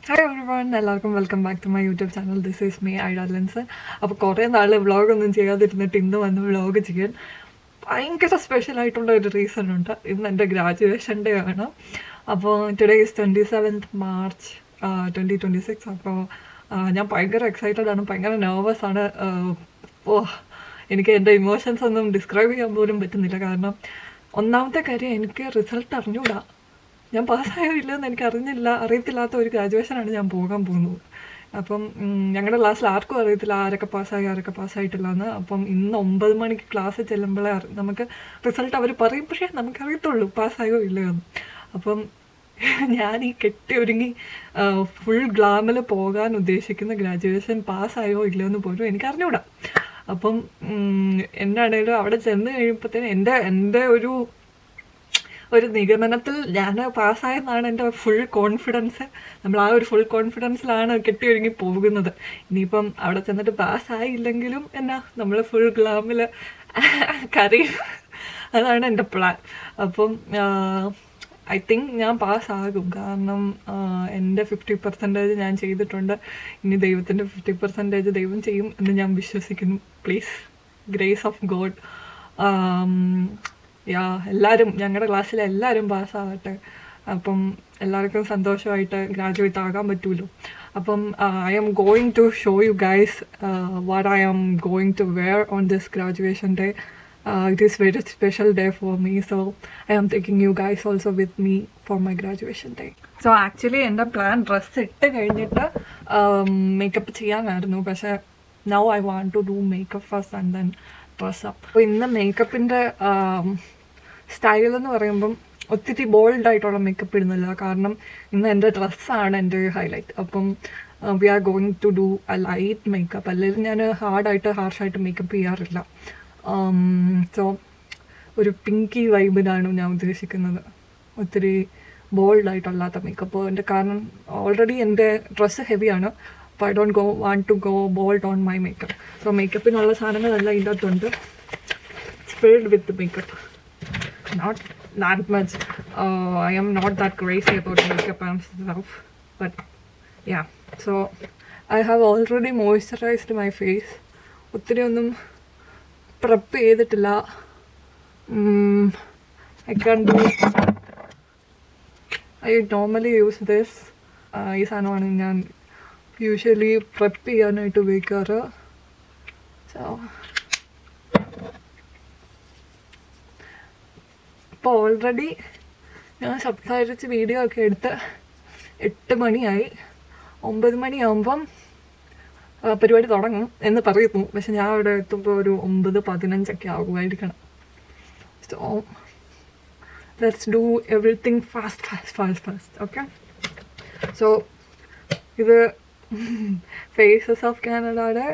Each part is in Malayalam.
ഹായ് എവരിവൺ, എല്ലാവർക്കും welcome back to my YouTube channel. This is me ഐഡ ലെൻസ്. അപ്പോൾ കുറേ നാൾ വ്ളോഗൊന്നും ചെയ്യാതിരുന്നിട്ട് ഇന്ന് വന്ന് വ്ളോഗ് ചെയ്യാൻ ഭയങ്കര സ്പെഷ്യലായിട്ടുള്ള ഒരു റീസൺ ഉണ്ട്. ഇന്ന് എൻ്റെ ഗ്രാജുവേഷൻ ഡേ ആണ്. അപ്പോൾ ടുഡേ ഈസ് 27th March 2026. അപ്പോൾ ഞാൻ ഭയങ്കര എക്സൈറ്റഡ് ആണ്, ഭയങ്കര നെർവസ് ആണ്. എനിക്ക് എൻ്റെ ഇമോഷൻസ് ഒന്നും ഡിസ്ക്രൈബ് ചെയ്യാൻ പോലും പറ്റുന്നില്ല. കാരണം ഒന്നാമത്തെ കാര്യം, എനിക്ക് റിസൾട്ട് അറിഞ്ഞൂടാ. ഞാൻ പാസ്സായോ ഇല്ലെന്ന് എനിക്ക് അറിയത്തില്ലാത്ത ഒരു ഗ്രാജുവേഷനാണ് ഞാൻ പോകാൻ പോകുന്നത്. അപ്പം ഞങ്ങളുടെ ക്ലാസ്സിൽ ആർക്കും അറിയത്തില്ല ആരൊക്കെ പാസ്സായി ആരൊക്കെ പാസ്സായിട്ടില്ല എന്ന്. അപ്പം ഇന്ന് 9 മണിക്ക് ക്ലാസ്സിൽ ചെല്ലുമ്പോഴേ നമുക്ക് റിസൾട്ട് അവർ പറയും, പക്ഷേ നമുക്കറിയത്തുള്ളൂ പാസ്സായോ ഇല്ലയോ എന്ന്. അപ്പം ഞാൻ ഈ കെട്ടി ഒരുങ്ങി ഫുൾ ഗ്ലാമിൽ പോകാൻ ഉദ്ദേശിക്കുന്ന ഗ്രാജുവേഷൻ പാസ്സായോ ഇല്ലയോ എന്ന് പോലും എനിക്കറിഞ്ഞൂടാ. അപ്പം എന്നാണേലും അവിടെ ചെന്ന് കഴിയുമ്പോഴത്തേന് എൻ്റെ ഒരു നിഗമനത്തിൽ ഞാൻ പാസ്സായെന്നാണ് എൻ്റെ ഫുൾ കോൺഫിഡൻസ്. നമ്മൾ ആ ഒരു ഫുൾ കോൺഫിഡൻസിലാണ് കെട്ടിയൊരുങ്ങി പോകുന്നത്. ഇനിയിപ്പം അവിടെ ചെന്നിട്ട് പാസ്സായില്ലെങ്കിലും നമ്മൾ ഫുൾ ഗ്ലാമിൽ കരയും. അതാണ് എൻ്റെ പ്ലാൻ. അപ്പം ഐ തിങ്ക് ഞാൻ പാസ്സാകും. കാരണം എൻ്റെ 50% ഞാൻ ചെയ്തിട്ടുണ്ട്. ഇനി ദൈവത്തിൻ്റെ 50% ദൈവം ചെയ്യും എന്ന് ഞാൻ വിശ്വസിക്കുന്നു. Please, grace of God. എല്ലാവരും, ഞങ്ങളുടെ ക്ലാസ്സിലെ എല്ലാവരും പാസ്സാകട്ടെ. അപ്പം എല്ലാവർക്കും സന്തോഷമായിട്ട് ഗ്രാജുവേറ്റ് ആകാൻ പറ്റുമല്ലോ. അപ്പം I am going to show you guys what I am going to wear on this graduation day. It is very special day for me, so I am taking you guys also with me for my graduation day. So actually എൻ്റെ പ്ലാൻ ഡ്രസ്സ് ഇട്ട് കഴിഞ്ഞിട്ട് മേക്കപ്പ് ചെയ്യാനായിരുന്നു. പക്ഷേ now I want to do makeup first and then dress up. അപ്പോൾ ഇന്ന് മേക്കപ്പിൻ്റെ സ്റ്റൈൽ എന്ന് പറയുമ്പം ഒത്തിരി ബോൾഡായിട്ടുള്ള മേക്കപ്പ് ഇടുന്നില്ല. കാരണം ഇന്ന് എൻ്റെ ഡ്രസ്സാണ് എൻ്റെ ഹൈലൈറ്റ്. അപ്പം we are going to do a light makeup. അല്ലെങ്കിൽ ഞാൻ ഹാർഷായിട്ട് മേക്കപ്പ് ചെയ്യാറില്ല. സോ ഒരു പിങ്കി വൈബിനാണ് ഞാൻ ഉദ്ദേശിക്കുന്നത്, ഒത്തിരി ബോൾഡായിട്ടല്ലാത്ത മേക്കപ്പ്. എൻ്റെ കാരണം ഓൾറെഡി എൻ്റെ ഡ്രസ്സ് ഹെവിയാണ്. അപ്പോൾ I don't want to go bold on my makeup. So മേക്കപ്പിനുള്ള സാധനങ്ങളെല്ലാം ഇതിൻ്റെ അകത്തുണ്ട്. It's filled with makeup. Not that much. I am not that crazy about makeup and stuff. But yeah. So I have already moisturized my face. ഒത്തിരി ഒന്നും പ്രെപ്പ് ചെയ്തിട്ടില്ല. I normally use this. ഈ സാധനമാണ് ഞാൻ യൂഷ്വലി പ്രെപ്പ് ചെയ്യാനായിട്ട് ഉപയോഗിക്കാറ്. സോ ഇപ്പോൾ ഓൾറെഡി ഞാൻ സംസാരിച്ച് വീഡിയോ ഒക്കെ എടുത്ത് 8 മണിയായി. 9 മണിയാകുമ്പം പരിപാടി തുടങ്ങും എന്ന് പറയുന്നു. പക്ഷെ ഞാൻ അവിടെ എത്തുമ്പോൾ ഒരു 9:15 ആകുമായിരിക്കണം. So let's do everything fast. Okay. So ഇത് ഫേസസ് ഓഫ് കാനഡയുടെ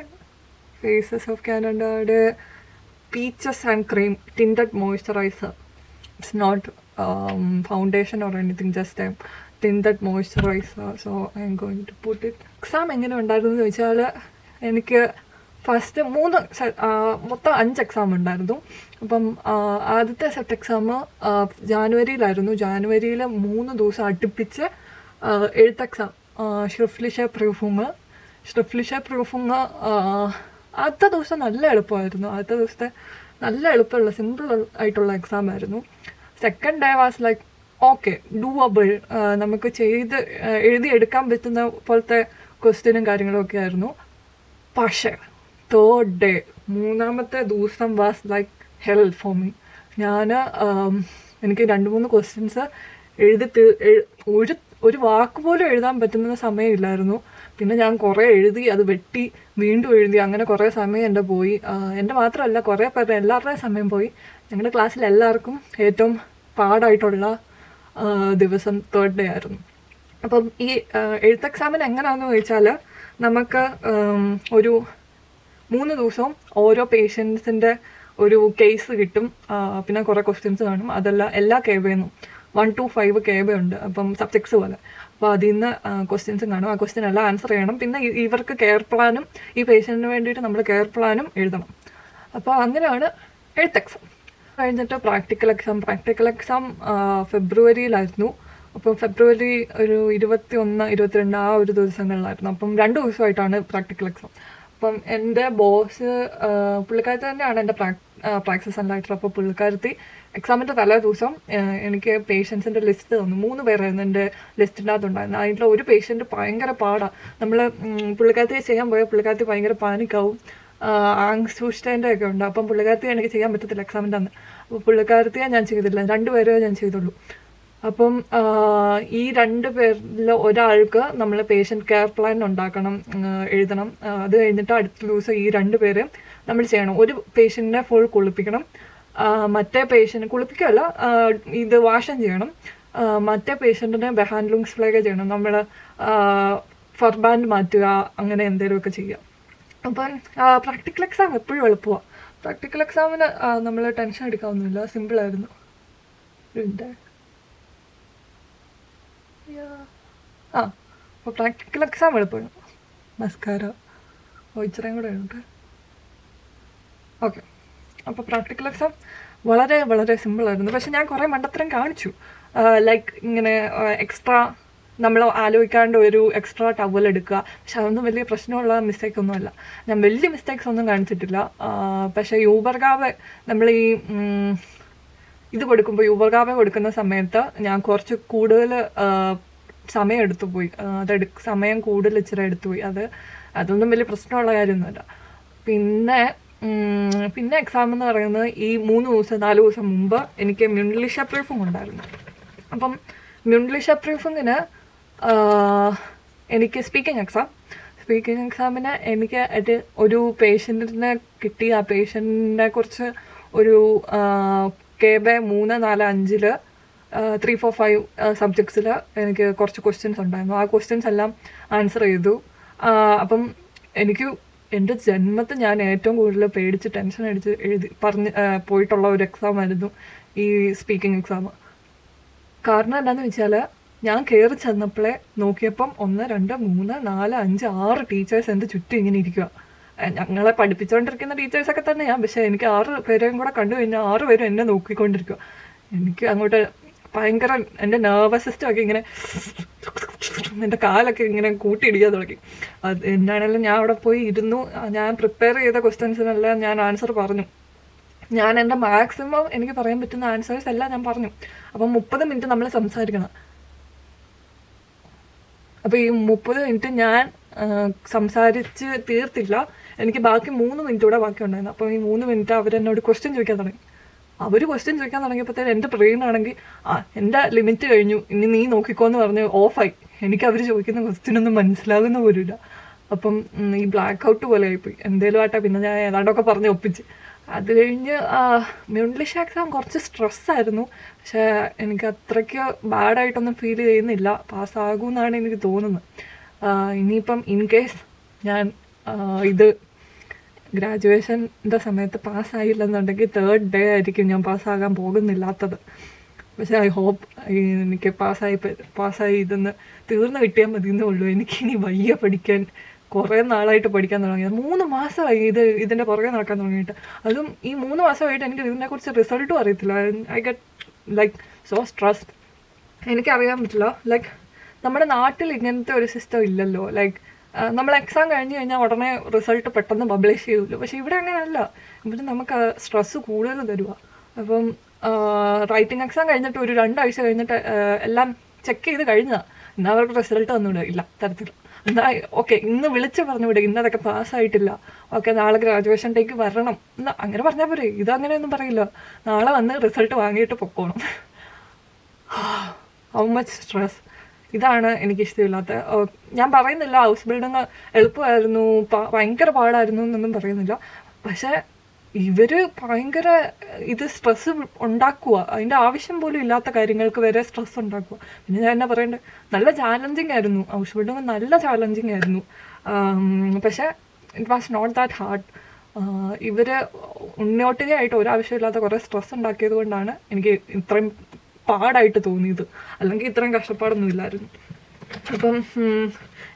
peaches and cream tinted moisturizer. It's not foundation or anything, just a tinted moisturizer. So I am going to put it. Exam എങ്ങനെ ഉണ്ടായിരുന്നു ചോദിച്ചാൽ, എനിക്ക് ഫസ്റ്റ് മൊത്തം 5 എക്സാം ഉണ്ടായിരുന്നു. അപ്പം ആദ്യത്തെ സെറ്റ് എക്സാം ജാനുവരിയിലായിരുന്നു. ജാനുവരിയിൽ 3 ദിവസം അടുപ്പിച്ച് എഴുത്ത് എക്സാം, ഷ്രിഫ്ലിഷെ പ്രൂഫിങ് ആദ്യത്തെ ദിവസം നല്ല എളുപ്പമായിരുന്നു. ആദ്യത്തെ ദിവസത്തെ നല്ല എളുപ്പമുള്ള സിമ്പിൾ ആയിട്ടുള്ള എക്സാം ആയിരുന്നു. Second day was like okay, doable, നമുക്ക് എഴുതിയെടുക്കാൻ പറ്റുന്ന പോലത്തെ ക്വസ്റ്റ്യനും കാര്യങ്ങളും ഒക്കെ ആയിരുന്നു. പക്ഷേ തേർഡ് ഡേ, 3-ാമത്തെ ദിവസം was like hell for me. എനിക്ക് 2-3 ക്വസ്റ്റ്യൻസ് ഒരു വാക്ക് പോലും എഴുതാൻ പറ്റുന്ന സമയമില്ലായിരുന്നു. പിന്നെ ഞാൻ കുറേ എഴുതി, അത് വെട്ടി വീണ്ടും എഴുതി, അങ്ങനെ കുറേ സമയം എൻ്റെ പോയി. എൻ്റെ മാത്രമല്ല, കുറേ പേരുടെ എല്ലാവരുടെയും സമയം പോയി. ഞങ്ങളുടെ ക്ലാസ്സിൽ എല്ലാവർക്കും ഏറ്റവും പാടായിട്ടുള്ള ദിവസം തേർഡ് ഡേ ആയിരുന്നു. അപ്പം ഈ എഴുത്ത് എക്സാമിന് എങ്ങനെയാണെന്ന് ചോദിച്ചാൽ, നമുക്ക് ഒരു 3 ദിവസവും ഓരോ പേഷ്യൻസിൻ്റെ ഒരു കേസ് കിട്ടും. പിന്നെ കുറേ ക്വസ്റ്റ്യൻസ് കാണും. എല്ലാ കേബേന്നും 1 to 5 KB ഉണ്ട്. അപ്പം സബ്ജക്ട്സ് പോലെ. അപ്പോൾ അതിൽ നിന്ന് ക്വസ്റ്റ്യൻസും കാണും. ആ ക്വസ്റ്റ്യൻ എല്ലാം ആൻസർ ചെയ്യണം. പിന്നെ ഇവർക്ക് കെയർ പ്ലാനും, ഈ പേഷ്യൻറ്റിന് വേണ്ടിയിട്ട് നമ്മൾ കെയർ പ്ലാനും എഴുതണം. അപ്പോൾ അങ്ങനെയാണ് എഴുത്ത് എക്സാം. കഴിഞ്ഞിട്ട് പ്രാക്ടിക്കൽ എക്സാം ഫെബ്രുവരിയിലായിരുന്നു. അപ്പോൾ ഫെബ്രുവരി ഒരു 21, 22 ആ ഒരു ദിവസങ്ങളിലായിരുന്നു. അപ്പം 2 ദിവസമായിട്ടാണ് പ്രാക്ടിക്കൽ എക്സാം. അപ്പം എൻ്റെ ബോസ് പുള്ളിക്കാരത്തി തന്നെയാണ് എൻ്റെ പ്രാക്ടീസ് ആൻഡ് റൈറ്റർ. അപ്പോൾ പുള്ളിക്കാരത്തി എക്സാമിൻ്റെ തലേ ദിവസം എനിക്ക് പേഷ്യൻസിൻ്റെ ലിസ്റ്റ് തന്നു. 3 പേരായിരുന്നു എൻ്റെ ലിസ്റ്റിൻ്റെ അകത്തുണ്ടായിരുന്നു. അതിൻ്റെ ഒരു പേഷ്യൻറ്റ് ഭയങ്കര പാടാണ്. നമ്മൾ പുള്ളിക്കാരത്തി ചെയ്യാൻ പോയാൽ പുള്ളിക്കാരത്തി ഭയങ്കര പാനിക്കാവും, ആങ്സ്റ്റൂഷ്ടേൻ്റെ ഒക്കെ ഉണ്ട്. അപ്പം പുള്ളിക്കാരത്തി എനിക്ക് ചെയ്യാൻ പറ്റത്തില്ല എക്സാമിൻ്റെ അന്ന്. അപ്പോൾ പുള്ളിക്കാരത്തിയെ ഞാൻ ചെയ്തില്ല, 2 പേരെ ഞാൻ ചെയ്തുള്ളൂ. അപ്പം ഈ 2 പേരിൽ ഒരാൾക്ക് നമ്മൾ പേഷ്യൻ്റ് കെയർ പ്ലാൻ ഉണ്ടാക്കണം, എഴുതണം. അത് കഴിഞ്ഞിട്ട് അടുത്ത ദിവസം ഈ 2 പേര് നമ്മൾ ചെയ്യണം. ഒരു പേഷ്യൻറ്റിനെ ഫുൾ കുളിപ്പിക്കണം, മറ്റേ പേഷ്യൻറ്റ് കുളിപ്പിക്കുകയല്ല, ഇത് വാഷം ചെയ്യണം. മറ്റേ പേഷ്യൻറ്റിനെ ബെഹാൻഡ്ലൂങ്സ് ഫ്ലേക്ക് ചെയ്യണം, നമ്മൾ ഫർബാൻഡ് മാറ്റുക, അങ്ങനെ എന്തെങ്കിലുമൊക്കെ ചെയ്യുക. അപ്പം പ്രാക്ടിക്കൽ എക്സാം എപ്പോഴും എളുപ്പമാണ്. പ്രാക്ടിക്കൽ എക്സാമിന് നമ്മൾ ടെൻഷൻ എടുക്കാവുന്നില്ല, സിമ്പിളായിരുന്നു. അപ്പോൾ പ്രാക്ടിക്കൽ എക്സാം എളുപ്പമാണ്. മസ്കാര ഇത്രയും കൂടെ ഉണ്ട്. ഓക്കെ, അപ്പോൾ പ്രാക്ടിക്കൽ എക്സാം വളരെ വളരെ സിമ്പിളായിരുന്നു. പക്ഷെ ഞാൻ കുറേ മണ്ടത്തരം കാണിച്ചു. ലൈക്ക് ഇങ്ങനെ എക്സ്ട്രാ നമ്മൾ ആലോചിക്കാണ്ട് ഒരു എക്സ്ട്രാ ടവൽ എടുക്കുക. പക്ഷെ അതൊന്നും വലിയ പ്രശ്നമുള്ള മിസ്റ്റേക്ക് ഒന്നുമല്ല. ഞാൻ വലിയ മിസ്റ്റേക്സ് ഒന്നും കാണിച്ചിട്ടില്ല. പക്ഷേ യൂബർഗാവെ നമ്മൾ ഈ ഇത് കൊടുക്കുമ്പോൾ യൂബർഗാവെ കൊടുക്കുന്ന സമയത്ത് ഞാൻ കുറച്ച് കൂടുതൽ സമയം എടുത്തു പോയി. സമയം കൂടുതൽ ഇച്ചിരി എടുത്തു പോയി. അതൊന്നും വലിയ പ്രശ്നമുള്ള കാര്യമൊന്നുമല്ല. പിന്നെ എക്സാം എന്ന് പറയുന്നത് ഈ 3 ദിവസം 4 ദിവസം മുമ്പ് എനിക്ക് മ്യൂണ്ടലിഷ പ്രൂഫിംഗ് ഉണ്ടായിരുന്നു. അപ്പം മ്യൂണ്ടലിഷ പ്രൂഫിങ്ങിന് എനിക്ക് സ്പീക്കിംഗ് എക്സാമിന് എനിക്ക് ഒരു പേഷ്യൻറ്റിനെ കിട്ടി. ആ പേഷ്യൻറ്റിനെ കുറിച്ച് ഒരു KB 3, 4, 5 3, 4, 5 സബ്ജക്ട്സിൽ എനിക്ക് കുറച്ച് ക്വസ്റ്റ്യൻസ് ഉണ്ടായിരുന്നു. ആ ക്വസ്റ്റ്യൻസ് എല്ലാം ആൻസർ ചെയ്തു. അപ്പം എനിക്ക് എൻ്റെ ജന്മത്തിൽ ഞാൻ ഏറ്റവും കൂടുതൽ പേടിച്ച് ടെൻഷൻ അടിച്ച് പോയിട്ടുള്ള ഒരു എക്സാം ആയിരുന്നു ഈ സ്പീക്കിംഗ് എക്സാം. കാരണം എന്താണെന്ന് വെച്ചാൽ ഞാൻ കയറി ചെന്നപ്പോഴേ നോക്കിയപ്പം 1, 2, 3, 4, 5, 6 ടീച്ചേഴ്സ് എൻ്റെ ചുറ്റും ഇങ്ങനെ ഇരിക്കുക. ഞങ്ങളെ പഠിപ്പിച്ചുകൊണ്ടിരിക്കുന്ന ടീച്ചേഴ്സൊക്കെ തന്നെയാണ്. പക്ഷേ എനിക്ക് 6 പേരെയും കൂടെ കണ്ടു കഴിഞ്ഞാൽ 6 പേരും എന്നെ നോക്കിക്കൊണ്ടിരിക്കുക. എനിക്ക് അങ്ങോട്ട് ഭയങ്കര എൻ്റെ നെർവസ് സിസ്റ്റമൊക്കെ ഇങ്ങനെ എൻ്റെ കാലൊക്കെ ഇങ്ങനെ കൂട്ടിയിടിക്കാൻ തുടങ്ങി. എന്താണെങ്കിലും ഞാൻ അവിടെ പോയി ഇരുന്നു. ഞാൻ പ്രിപ്പയർ ചെയ്ത ക്വസ്റ്റ്യൻസിനെല്ലാം ഞാൻ ആൻസർ പറഞ്ഞു. ഞാൻ എൻ്റെ മാക്സിമം എനിക്ക് പറയാൻ പറ്റുന്ന ആൻസേഴ്സ് എല്ലാം ഞാൻ പറഞ്ഞു. അപ്പം 30 മിനിറ്റ് നമ്മൾ സംസാരിക്കണം. അപ്പോൾ ഈ 30 മിനിറ്റ് ഞാൻ സംസാരിച്ച് തീർത്തില്ല. എനിക്ക് ബാക്കി 3 മിനിറ്റ് കൂടെ ബാക്കി ഉണ്ടായിരുന്നു. അപ്പോൾ ഈ 3 മിനിറ്റ് അവരെന്നോട് ക്വസ്റ്റ്യൻ ചോദിക്കാൻ തുടങ്ങി. തുടങ്ങിയപ്പോഴത്തേനും എൻ്റെ ബ്രെയിനാണെങ്കിൽ എൻ്റെ ലിമിറ്റ് കഴിഞ്ഞു, ഇനി നീ നോക്കിക്കോന്ന് പറഞ്ഞ് ഓഫായി. എനിക്ക് അവർ ചോദിക്കുന്ന ക്വസ്റ്റ്യനൊന്നും മനസ്സിലാകുന്ന പോലുമില്ല. അപ്പം ഈ ബ്ലാക്ക് ഔട്ട് പോലെ ആയിപ്പോയി. എന്തേലും ആട്ടെ, പിന്നെ ഞാൻ ഏതാണ്ടൊക്കെ പറഞ്ഞ് ഒപ്പിച്ച്. അത് കഴിഞ്ഞ് മ്യൂണ്ടലിഷ എക്സാം കുറച്ച് സ്ട്രെസ്സായിരുന്നു. പക്ഷേ എനിക്ക് അത്രയ്ക്ക് ബാഡായിട്ടൊന്നും ഫീൽ ചെയ്യുന്നില്ല. പാസ്സാകുമെന്നാണ് എനിക്ക് തോന്നുന്നത്. ഇനിയിപ്പം ഇൻ കേസ് ഞാൻ ഇത് ഗ്രാജുവേഷൻ്റെ സമയത്ത് പാസ്സായില്ലെന്നുണ്ടെങ്കിൽ 3rd ഡേ ആയിരിക്കും ഞാൻ പാസ്സാകാൻ പോകുന്നില്ലാത്തത്. പക്ഷേ ഐ ഹോപ്പ് എനിക്ക് പാസ്സായി ഇതൊന്ന് തീർന്നു കിട്ടിയാൽ മതി എന്നേ ഉള്ളൂ. എനിക്കിനി വയ്യ പഠിക്കാൻ. കുറേ നാളായിട്ട് പഠിക്കാൻ തുടങ്ങിയത്. 3 മാസമായി ഇതിൻ്റെ പുറകെ നടക്കാൻ തുടങ്ങിയിട്ട്. അതും ഈ 3 മാസമായിട്ട് എനിക്ക് ഇതിനെക്കുറിച്ച് റിസൾട്ടും അറിയത്തില്ല. I get like so stressed. എനിക്കറിയാൻ പറ്റില്ല. ലൈക്ക് നമ്മുടെ നാട്ടിൽ ഇങ്ങനത്തെ ഒരു സിസ്റ്റം ഇല്ലല്ലോ. ലൈക്ക് നമ്മൾ എക്സാം കഴിഞ്ഞ് കഴിഞ്ഞാൽ ഉടനെ റിസൾട്ട് പെട്ടെന്ന് പബ്ലിഷ് ചെയ്യുമല്ലോ. പക്ഷേ ഇവിടെ അങ്ങനെയല്ല. ഇവിടെ നമുക്ക് സ്ട്രെസ്സ് കൂടുതൽ തരുക. അപ്പം റൈറ്റിംഗ് എക്സാം കഴിഞ്ഞിട്ട് ഒരു 2 ആഴ്ച കഴിഞ്ഞിട്ട് എല്ലാം ചെക്ക് ചെയ്ത് കഴിഞ്ഞതാണ്. എന്നാൽ അവർക്ക് റിസൾട്ട് ഒന്നും ഇല്ല, തരത്തില്ല. എന്നാൽ ഓക്കെ, ഇന്ന് വിളിച്ച് പറഞ്ഞു വിടുക, ഇന്നതൊക്കെ പാസ്സായിട്ടില്ല, ഓക്കെ നാളെ ഗ്രാജുവേഷൻ ഡേക്ക് വരണം എന്നാൽ അങ്ങനെ പറഞ്ഞാൽ പോരെ. ഇതങ്ങനെയൊന്നും പറയില്ല. നാളെ വന്ന് റിസൾട്ട് വാങ്ങിയിട്ട് പൊക്കോണം. How much stress. ഇതാണ് എനിക്കിഷ്ടമില്ലാത്ത. ഞാൻ പറയുന്നില്ല ഹൗസ് ബിൽഡിങ് എളുപ്പമായിരുന്നു, ഭയങ്കര പാടായിരുന്നു എന്നൊന്നും പറയുന്നില്ല. പക്ഷേ ഇവർ ഭയങ്കര സ്ട്രെസ്സ് ഉണ്ടാക്കുക. അതിൻ്റെ ആവശ്യം പോലും ഇല്ലാത്ത കാര്യങ്ങൾക്ക് വരെ സ്ട്രെസ് ഉണ്ടാക്കുക. പിന്നെ ഞാൻ എന്നാ പറയണ്ടേ, നല്ല ചാലഞ്ചിങ് ആയിരുന്നു. ഹൗസ് ബിൽഡിങ് നല്ല ചാലഞ്ചിങ് ആയിരുന്നു. പക്ഷേ it was not that hard. ഇവർ ഉണ്ണോട്ടികയായിട്ട് ഒരാവശ്യമില്ലാത്ത കുറേ സ്ട്രെസ് ഉണ്ടാക്കിയത് കൊണ്ടാണ് എനിക്ക് ഇത്രയും പാടായിട്ട് തോന്നിയത്. അല്ലെങ്കിൽ ഇത്രയും കഷ്ടപ്പാടൊന്നും ഇല്ലായിരുന്നു. അപ്പം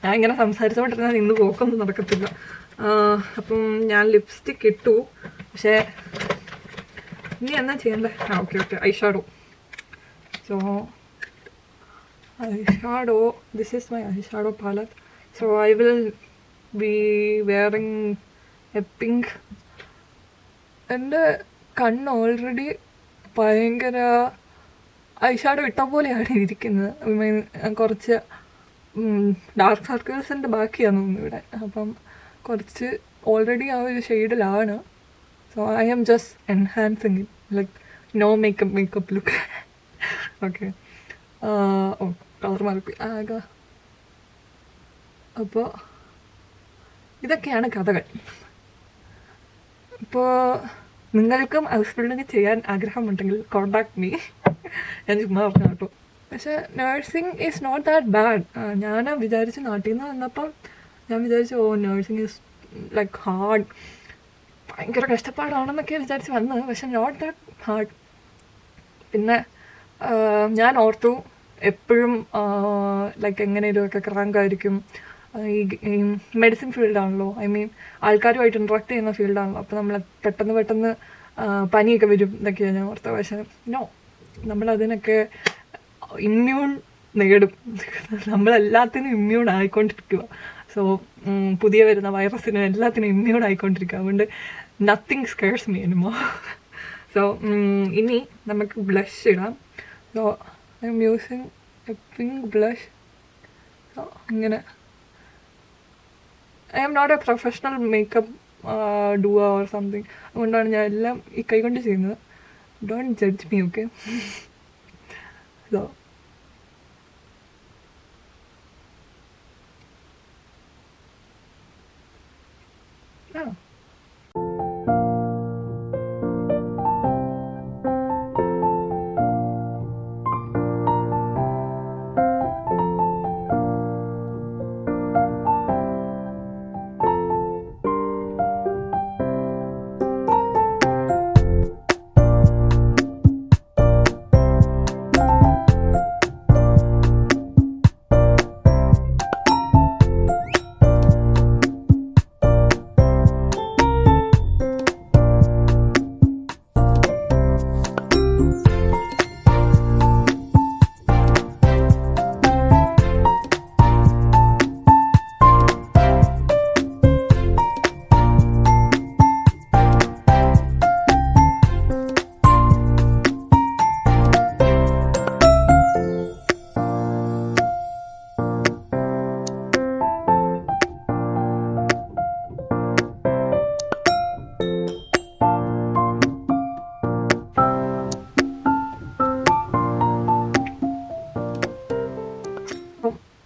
ഞാൻ ഇങ്ങനെ സംസാരിച്ചുകൊണ്ടിരുന്നാൽ ഇന്ന് പോക്കൊന്നും നടക്കത്തില്ല. അപ്പം ഞാൻ ലിപ്സ്റ്റിക് ഇട്ടു. പക്ഷേ ഇനി എന്നാ ചെയ്യണ്ടേ? Okay I shadow. So eyeshadow. This is my eyeshadow palette. So I will be wearing a pink. എൻ്റെ കണ്ണ് ഓൾറെഡി ഭയങ്കര ഐഷാഡോ ഇട്ട പോലെയാണ് ഇരിക്കുന്നത്. ഐ മീൻ കുറച്ച് ഡാർക്ക് സർക്കിൾസിൻ്റെ ബാക്കിയാണെന്ന് തോന്നുന്നു ഇവിടെ. അപ്പം കുറച്ച് ഓൾറെഡി ആ ഒരു ഷെയ്ഡിലാണ്. So I am just enhancing it, like no makeup look. Okay. ഓ കളർ മാറി ആകെ. അപ്പോൾ ഇതൊക്കെയാണ് കഥകൾ. ഇപ്പോൾ നിങ്ങൾക്കും ഹൗസ് ബിൽഡിങ് ചെയ്യാൻ ആഗ്രഹമുണ്ടെങ്കിൽ കോണ്ടാക്ട് മീ. ഞാൻ ചുമ്മാ പറഞ്ഞു കേട്ടോ. പക്ഷേ nursing is not that bad. ഞാൻ വിചാരിച്ചു നാട്ടിൽ നിന്ന് വന്നപ്പം ഞാൻ വിചാരിച്ചു നേഴ്സിംഗ് ഈസ് ലൈക്ക് ഹാർഡ്, ഭയങ്കര കഷ്ടപ്പാടാണെന്നൊക്കെ വിചാരിച്ച് വന്നത്. പക്ഷെ നോട്ട് ദാറ്റ് ഹാർഡ്. പിന്നെ ഞാൻ ഓർത്തു എപ്പോഴും ലൈക്ക് എങ്ങനെയൊക്കെ ക്രാങ്കായിരിക്കും. ഈ മെഡിസിൻ ഫീൽഡാണല്ലോ, ഐ മീൻ ആൾക്കാരുമായിട്ട് ഇൻട്രാക്ട് ചെയ്യുന്ന ഫീൽഡാണല്ലോ. അപ്പോൾ നമ്മൾ പെട്ടെന്ന് പനിയൊക്കെ വരും എന്നൊക്കെയാണ് ഞാൻ ഓർത്തത്. പക്ഷേ നോ, നമ്മളതിനൊക്കെ ഇമ്മ്യൂൺ നേടും. നമ്മളെല്ലാത്തിനും ഇമ്മ്യൂൺ ആയിക്കൊണ്ടിരിക്കുക. സോ പുതിയ വരുന്ന വൈറസിനും എല്ലാത്തിനും ഇമ്മ്യൂൺ ആയിക്കൊണ്ടിരിക്കുക. അതുകൊണ്ട് nothing scares me anymore. So ഇനി നമുക്ക് ബ്ലഷ് ഇടാം. So I'm using a pink blush. So ഇങ്ങനെ I am not a professional makeup doer or something. അതുകൊണ്ടാണ് ഞാൻ എല്ലാം ഈ കൈ കൊണ്ട് ചെയ്യുന്നത്. Don't judge me, okay? So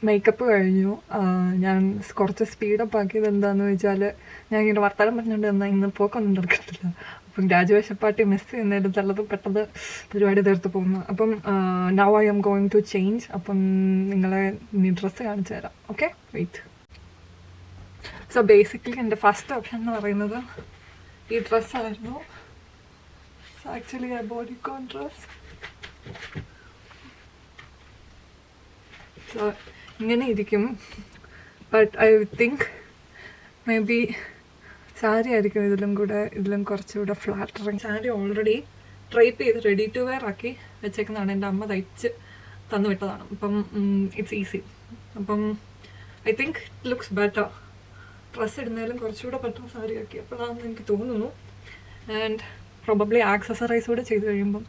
makeup കഴിഞ്ഞു. ഞാൻ കുറച്ച് സ്പീഡപ്പ് ആക്കിയത് എന്താണെന്ന് വെച്ചാൽ, ഞാൻ ഇങ്ങനെ വർത്തമാനം പറഞ്ഞുകൊണ്ട് എന്നാൽ ഇന്ന് പോക്കൊന്നും നടക്കത്തില്ല. അപ്പം ഗ്രാജുവേഷൻ പാർട്ടി മിസ് ചെയ്യുന്നതിൽ പെട്ടെന്ന് പരിപാടി തീർത്ത് പോകുന്നു. അപ്പം now I am going to change. അപ്പം നിങ്ങളെ ഡ്രസ്സ് കാണിച്ചു തരാം. Okay, wait. സോ ബേസിക്കലി എൻ്റെ ഫസ്റ്റ് ഓപ്ഷൻ എന്ന് പറയുന്നത് ഈ ഡ്രസ്സായിരുന്നു. ആക്ച്വലി ആ ബോഡിക്കോൺ ഡ്രസ്. സോ ഇങ്ങനെ ഇരിക്കും. But I think maybe sari ആയിരിക്കും ഇതിലും കുറച്ചുകൂടെ ഫ്ലാറ്ററിങ്. സാരി ഓൾറെഡി ഡ്രൈപ്പ് ചെയ്ത് റെഡി ടു വെയർ ആക്കി വെച്ചേക്കുന്നതാണ്. എൻ്റെ അമ്മ തയ്ച്ച് തന്നു വിട്ടതാണ്. അപ്പം ഇറ്റ്സ് ഈസി. അപ്പം I think it looks better. Dress ഇടുന്നതിലും കുറച്ചുകൂടെ ബെറ്റർ സാരി ആക്കി അപ്പോഴാണെന്ന് എനിക്ക് തോന്നുന്നു. ആൻഡ് പ്രോബബ്ലി ആക്സസറൈസ് കൂടെ ചെയ്ത് കഴിയുമ്പം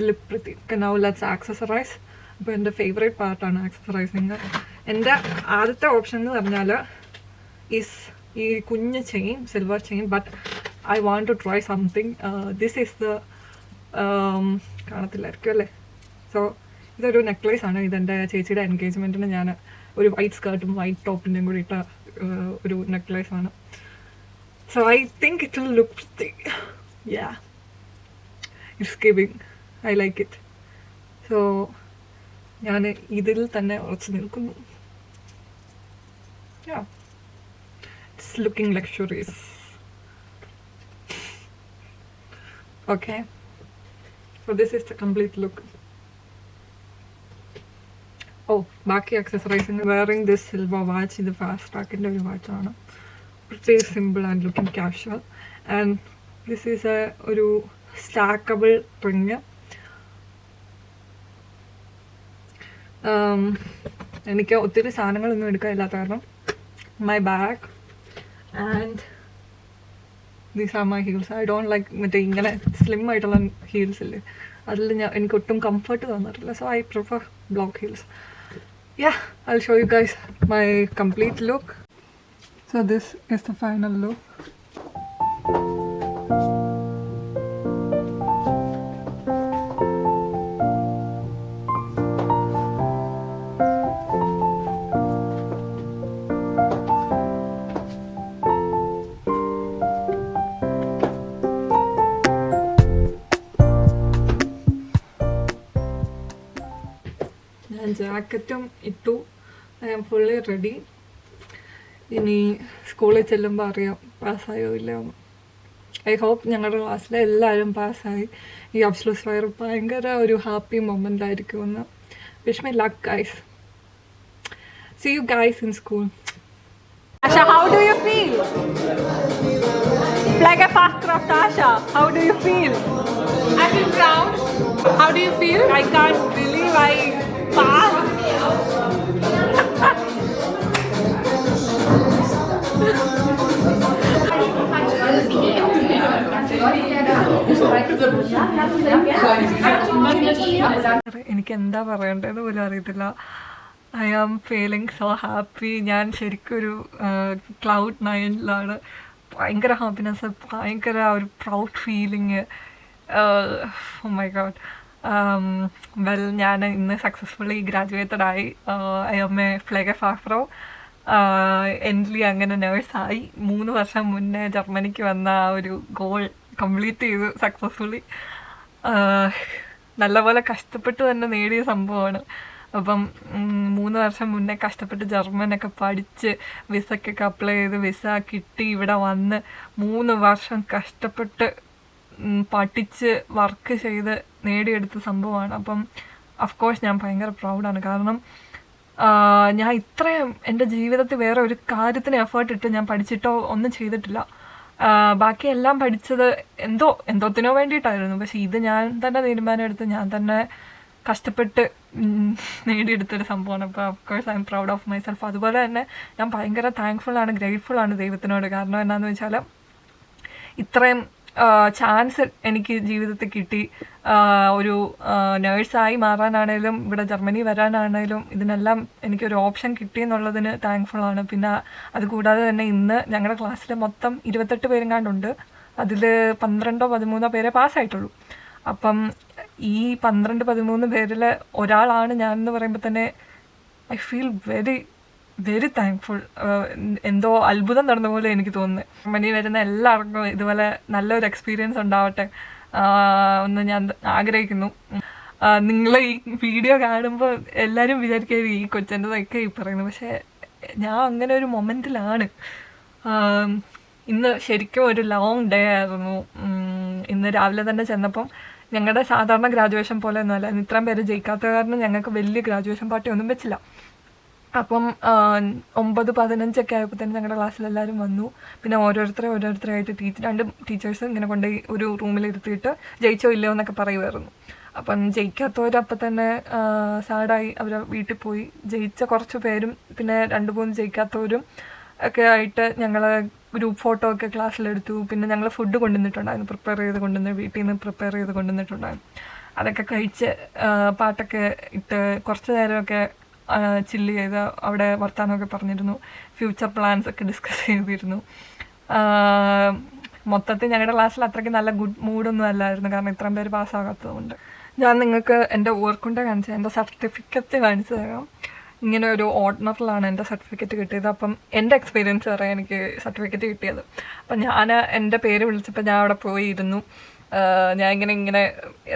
ലുക്ക് പ്രതി. Now let's accessorise. അപ്പോൾ എൻ്റെ ഫേവറേറ്റ് പാർട്ടാണ് ആക്സസറൈസിങ്. എൻ്റെ ആദ്യത്തെ ഓപ്ഷൻ എന്ന് പറഞ്ഞാൽ ഈ കുഞ്ഞ് chain, silver chain. But I want to try something. This is the കാണത്തില്ലായിരിക്കും അല്ലേ? സോ ഇതൊരു നെക്ലേസ് ആണ്. ഇതെൻ്റെ ചേച്ചിയുടെ എൻഗേജ്മെൻറ്റിന് ഞാൻ ഒരു വൈറ്റ് സ്കേർട്ടും വൈറ്റ് ടോപ്പിൻ്റെയും കൂടി ഇട്ട ഒരു നെക്ലേസ് ആണ്. So I think it will look pretty. Yeah, it's giving. I like it. So ഞാൻ ഇതിൽ തന്നെ ഉറച്ചു നിൽക്കുന്നു. Yeah, it's looking luxurious. Okay, so this is the complete look. Oh, ബാക്കി accessorizing wearing this silver watch. ഇത് ഫാസ്റ്റ് ട്രാക്കിൻ്റെ ഒരു വാച്ചാണ്. pretty simple and looking casual. And this is ഒരു stackable ring. എനിക്ക് ഒത്തിരി സാധനങ്ങളൊന്നും എടുക്കാനില്ലാത്ത കാരണം my bag and these are my heels. I don't like മറ്റേ ഇങ്ങനെ സ്ലിം ആയിട്ടുള്ള ഹീൽസ് ഇല്ലേ, അതിൽ എനിക്ക് ഒട്ടും കംഫർട്ട് തോന്നിട്ടില്ല. So I prefer block heels. Yeah, I'll show you guys my complete look. So this is the final look. ഞാൻ ജാക്കറ്റും ഇട്ടു. I am fully ready. ഇനി സ്കൂളിൽ ചെല്ലുമ്പോൾ അറിയാം പാസ്സായോ ഇല്ലയോ. ഐ ഹോപ്പ് ഞങ്ങളുടെ ക്ലാസ്സിലെ എല്ലാവരും പാസ്സായി. ഈ അബ്സലൂട്ട് ഫയർ ഭയങ്കര ഒരു ഹാപ്പി മൊമെൻ്റ് ആയിരിക്കുമെന്ന്. Wish my luck guys. See you guys in school. Asha, how do you feel? Flag of Fachkraft Asha, how do you feel? I feel proud. How do you feel? I can't believe I passed. എനിക്ക് എന്താ പറയേണ്ടതെന്ന് പോലും അറിയത്തില്ല. I am feeling so happy. ഞാൻ ശരിക്കൊരു ക്ലൗഡ് 9ലാണ്. ഭയങ്കര ഹാപ്പിനെസ്, ഭയങ്കര ഒരു proud feeling. Oh my god. Well, ഞാൻ ഇന്ന് സക്സസ്ഫുള്ളി ഗ്രാജുവേറ്റഡ് ആയി. ഐ എം എ ഫ്ലേഗ ഫാഫ്രോ. എൻലി അങ്ങനെ നേഴ്സായി. 3 വർഷം മുന്നേ ജർമ്മനിക്ക് വന്ന ആ ഒരു ഗോൾ കംപ്ലീറ്റ് ചെയ്തു സക്സസ്ഫുള്ളി. നല്ലപോലെ കഷ്ടപ്പെട്ട് തന്നെ നേടിയ സംഭവമാണ്. അപ്പം 3 വർഷം മുന്നേ കഷ്ടപ്പെട്ട് ജർമ്മനൊക്കെ പഠിച്ച് വിസയ്ക്കൊക്കെ അപ്ലൈ ചെയ്ത് വിസ കിട്ടി ഇവിടെ വന്ന് 3 വർഷം കഷ്ടപ്പെട്ട് പഠിച്ച് വർക്ക് ചെയ്ത് നേടിയെടുത്ത സംഭവമാണ്. അപ്പം അഫ്കോഴ്സ് ഞാൻ ഭയങ്കര പ്രൗഡാണ്. കാരണം ഞാൻ ഇത്രയും എൻ്റെ ജീവിതത്തിൽ വേറെ ഒരു കാര്യത്തിന് എഫേർട്ട് ഇട്ട് ഞാൻ പഠിച്ചിട്ടോ ഒന്നും ചെയ്തിട്ടില്ല. ബാക്കിയെല്ലാം പഠിച്ചത് എന്തോത്തിനോ വേണ്ടിയിട്ടായിരുന്നു. പക്ഷേ ഇത് ഞാൻ തന്നെ തീരുമാനം എടുത്ത് ഞാൻ തന്നെ കഷ്ടപ്പെട്ട് നേടിയെടുത്തൊരു സംഭവമാണ്. അപ്പോൾ of course I am proud of myself. അതുപോലെ തന്നെ ഞാൻ ഭയങ്കര താങ്ക്ഫുള്ളാണ്, ഗ്രേറ്റ്ഫുള്ളാണ് ദൈവത്തിനോട്. കാരണം എന്താണെന്ന് വെച്ചാൽ ഇത്രയും ചാൻസ് എനിക്ക് ജീവിതത്തിൽ കിട്ടി. ഒരു നേഴ്സായി മാറാനാണേലും ഇവിടെ ജർമ്മനി വരാനാണേലും ഇതിനെല്ലാം എനിക്കൊരു ഓപ്ഷൻ കിട്ടി എന്നുള്ളതിന് താങ്ക്ഫുള്ളാണ്. പിന്നെ അതുകൂടാതെ തന്നെ ഇന്ന് ഞങ്ങളുടെ ക്ലാസ്സിൽ മൊത്തം 28 പേരെങ്ങാണ്ടുണ്ട്. അതിൽ 12-13 പേരെ പാസ്സായിട്ടുള്ളൂ. അപ്പം ഈ 12-13 പേരിൽ ഒരാളാണ് ഞാൻ എന്ന് പറയുമ്പോൾ തന്നെ ഐ ഫീൽ വെരി താങ്ക്ഫുൾ. എന്തോ അത്ഭുതം നടന്ന പോലെ എനിക്ക് തോന്നുന്നു. ജർമ്മനി വരുന്ന എല്ലാവർക്കും ഇതുപോലെ നല്ലൊരു എക്സ്പീരിയൻസ് ഉണ്ടാവട്ടെ എന്ന് ഞാൻ ആഗ്രഹിക്കുന്നു. നിങ്ങൾ ഈ വീഡിയോ കാണുമ്പോൾ എല്ലാവരും വിചാരിക്കും ഈ കൊച്ചൻ്റെതൊക്കെ ഈ പറയുന്നത്. പക്ഷേ ഞാൻ അങ്ങനെ ഒരു മൊമെൻറ്റിലാണ്. ഇന്ന് ശരിക്കും ഒരു ലോങ് ഡേ ആയിരുന്നു. ഇന്ന് രാവിലെ തന്നെ ചെന്നപ്പം ഞങ്ങളുടെ സാധാരണ ഗ്രാജുവേഷൻ പോലെ ഒന്നുമല്ല. ഇത്രയും പേര് ജയിക്കാത്ത കാരണം ഞങ്ങൾക്ക് വലിയ ഗ്രാജുവേഷൻ പാർട്ടി ഒന്നും വെച്ചില്ല. അപ്പം 9-15 ആയപ്പോൾ തന്നെ ഞങ്ങളുടെ ക്ലാസ്സിലെല്ലാവരും വന്നു. പിന്നെ ഓരോരുത്തരായിട്ട് 2 ടീച്ചേഴ്സ് ഇങ്ങനെ കൊണ്ടുപോയി ഒരു റൂമിലിരുത്തിയിട്ട് ജയിച്ചോ ഇല്ലയോ എന്നൊക്കെ പറയുമായിരുന്നു. അപ്പം ജയിക്കാത്തവരപ്പം തന്നെ സാഡായി അവർ വീട്ടിൽ പോയി. ജയിച്ച കുറച്ച് പേരും പിന്നെ 2-3 ജയിക്കാത്തവരും ഒക്കെ ആയിട്ട് ഞങ്ങൾ ഗ്രൂപ്പ് ഫോട്ടോ ഒക്കെ ക്ലാസ്സിലെടുത്തു. പിന്നെ ഞങ്ങൾ ഫുഡ് കൊണ്ടുവന്നിട്ടുണ്ടായിരുന്നു, വീട്ടിൽ നിന്ന് പ്രിപ്പയർ ചെയ്ത് കൊണ്ടുവന്നിട്ടുണ്ടായിരുന്നു. അതൊക്കെ കഴിച്ച് പാട്ടൊക്കെ ഇട്ട് കുറച്ച് നേരമൊക്കെ ചില്ല് ചെയ്ത് അവിടെ വർത്തമാനമൊക്കെ പറഞ്ഞിരുന്നു. ഫ്യൂച്ചർ പ്ലാൻസ് ഒക്കെ ഡിസ്കസ് ചെയ്തിരുന്നു. മൊത്തത്തിൽ ഞങ്ങളുടെ ക്ലാസ്സിൽ അത്രയ്ക്ക് നല്ല ഗുഡ് മൂഡൊന്നും അല്ലായിരുന്നു. കാരണം ഇത്രയും പേര് പാസ്സാകാത്തതുകൊണ്ട്. ഞാൻ നിങ്ങൾക്ക് എൻ്റെ ഓർക്കൊണ്ട് കാണിച്ചത് എൻ്റെ സർട്ടിഫിക്കറ്റ് കാണിച്ചു തരാം. ഇങ്ങനെ ഒരു ഓർഡിനറിലാണ് എൻ്റെ സർട്ടിഫിക്കറ്റ് കിട്ടിയത്. അപ്പം എൻ്റെ എക്സ്പീരിയൻസ് പറയാൻ എനിക്ക് സർട്ടിഫിക്കറ്റ് കിട്ടിയത്. അപ്പം ഞാൻ എൻ്റെ പേര് വിളിച്ചപ്പോൾ ഞാൻ അവിടെ പോയിരുന്നു. ഞാൻ ഇങ്ങനെ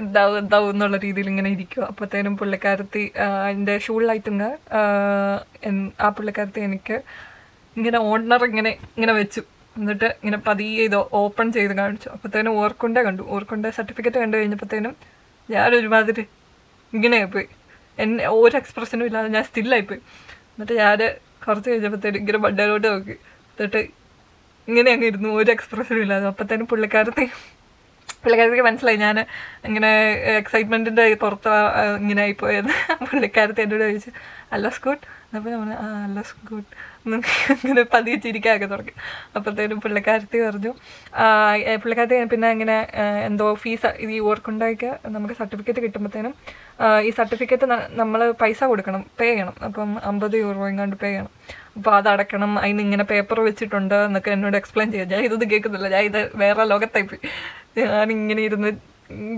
എന്താവും എന്നുള്ള രീതിയിൽ ഇങ്ങനെ ഇരിക്കും. അപ്പോഴത്തേനും പുള്ളിക്കാരത്തി എൻ്റെ ഷൂളിലായിട്ടുങ്ങ ആ പുള്ളിക്കാരത്തി എനിക്ക് ഇങ്ങനെ ഓർഡിനർ ഇങ്ങനെ വെച്ചു. എന്നിട്ട് ഇങ്ങനെ പതിയെ ഇത് ഓപ്പൺ ചെയ്ത് കാണിച്ചു. അപ്പോഴത്തേനും ഓർക്കൊണ്ടേ സർട്ടിഫിക്കറ്റ് കണ്ടു കഴിഞ്ഞപ്പോഴത്തേനും ഞാനൊരുമാതിരി ഇങ്ങനെയായിപ്പോയി. ഒരു എക്സ്പ്രഷനും ഇല്ലാതെ ഞാൻ സ്റ്റില്ലായിപ്പോയി. എന്നിട്ട് ഞാൻ കുറച്ച് കഴിഞ്ഞപ്പോഴത്തേനും ഇങ്ങനെ ബഡ്ഡയിലോട്ട് നോക്കി. എന്നിട്ട് ഇങ്ങനെ അങ്ങ് ഇരുന്നു, ഒരു എക്സ്പ്രഷനും ഇല്ലാതെ. അപ്പോഴത്തേനും പുള്ളിക്കാരത്തി പുള്ളിക്കാരത്തേക്ക് മനസ്സിലായി ഞാൻ ഇങ്ങനെ എക്സൈറ്റ്മെൻറ്റിൻ്റെ പുറത്ത് ഇങ്ങനെ ആയിപ്പോയത്. പുള്ളിക്കാരത്തെ എന്നോട് ചോദിച്ചു അല്ല സ്കൂട്ട്, അപ്പോൾ ഞാൻ പറഞ്ഞു അല്ല സ്കൂട്ട് ഇങ്ങനെ പതിയെ ചിരിക്കാനൊക്കെ തുടങ്ങി. അപ്പോഴത്തേനും പുള്ളിക്കാരത്തി പറഞ്ഞു, പുള്ളിക്കാരത്തി പിന്നെ ഇങ്ങനെ എന്തോ ഫീസ് ഈ ഓർക്കുണ്ടാക്കി നമുക്ക് സർട്ടിഫിക്കറ്റ് കിട്ടുമ്പോഴത്തേനും ഈ സർട്ടിഫിക്കറ്റ് നമ്മൾ പൈസ കൊടുക്കണം, പേ ചെയ്യണം. അപ്പം 50 euro എങ്ങാണ്ട് പേ ചെയ്യണം. അപ്പോൾ അത് അടക്കണം, അതിന് ഇങ്ങനെ പേപ്പർ വെച്ചിട്ടുണ്ട് എന്നൊക്കെ എന്നോട് എക്സ്പ്ലെയിൻ ചെയ്യാം. ഞാൻ ഇതൊന്നും കേൾക്കുന്നില്ല, ഞാൻ ഇത് വേറെ ലോകത്തായിപ്പോയി. ഞാനിങ്ങനെ ഇരുന്ന്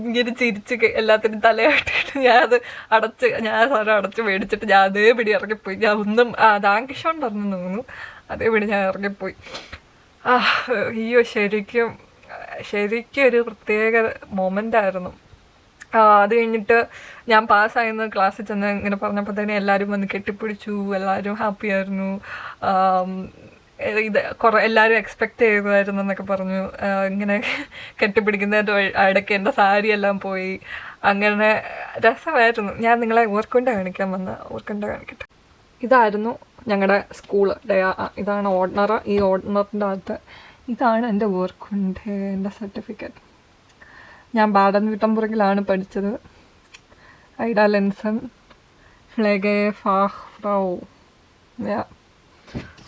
ഇങ്ങനെ ചിരിച്ച് എല്ലാത്തിനും തലയാട്ടിട്ട് ഞാൻ സാധനം അടച്ച് മേടിച്ചിട്ട് ഞാൻ അതേപടി ഇറങ്ങിപ്പോയി. ഞാൻ ഒന്നും ദാങ്കിഷോൺ പറഞ്ഞു തോന്നുന്നു, അതേപടി ഞാൻ ഇറങ്ങിപ്പോയി. അയ്യോ ശരിക്കും ഒരു പ്രത്യേക മൊമെൻ്റ് ആയിരുന്നു. അത് കഴിഞ്ഞിട്ട് ഞാൻ പാസ്സായെന്ന് ക്ലാസ്സിൽ ചെന്ന് ഇങ്ങനെ പറഞ്ഞപ്പോൾ തന്നെ എല്ലാവരും വന്ന് കെട്ടിപ്പിടിച്ചു, എല്ലാവരും ഹാപ്പി ആയിരുന്നു. ഇത് എല്ലാവരും എക്സ്പെക്റ്റ് ചെയ്തതായിരുന്നു എന്നൊക്കെ പറഞ്ഞു. ഇങ്ങനെ കെട്ടിപ്പിടിക്കുന്നതിൻ്റെ ഇടയ്ക്ക് എൻ്റെ സാരി എല്ലാം പോയി. അങ്ങനെ രസമായിരുന്നു. ഞാൻ നിങ്ങളെ ഓർക്കൊണ്ട് കാണിക്കട്ടെ. ഇതായിരുന്നു ഞങ്ങളുടെ സ്കൂള്. ഇതാണ് ഓർഡിനർ. ഈ ഓർഡിനറിൻ്റെ അകത്ത് ഇതാണ് എൻ്റെ ഓർക്കുണ്ട്, എൻ്റെ സർട്ടിഫിക്കറ്റ്. ഞാൻ ബാഡൻ-വിട്ടംബുർഗിലാണ് പഠിച്ചത്. ഐഡ ലെൻസൺ ഫ്ലെഗെ ഫാഹ് ഫ്രൗ.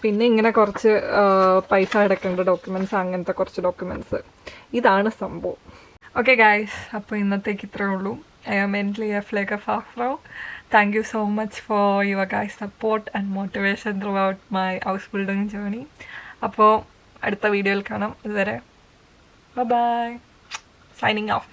പിന്നെ ഇങ്ങനെ കുറച്ച് പൈസ അടക്കേണ്ട ഡോക്യുമെൻറ്റ്സ്, അങ്ങനത്തെ കുറച്ച് ഡോക്യുമെൻറ്റ്സ്. ഇതാണ് സംഭവം. ഓക്കെ ഗായ്സ്, അപ്പോൾ ഇന്നത്തേക്ക് ഇത്രയേ ഉള്ളൂ. ഐ ആം എൻലി ഫ്ലെഗെ ഫാഹ് ഫ്രൗ. Thank you so much for your guys support and motivation throughout my house building journey. അപ്പോൾ അടുത്ത വീഡിയോയിൽ കാണാം. ഇതുവരെ ബൈ. Signing off.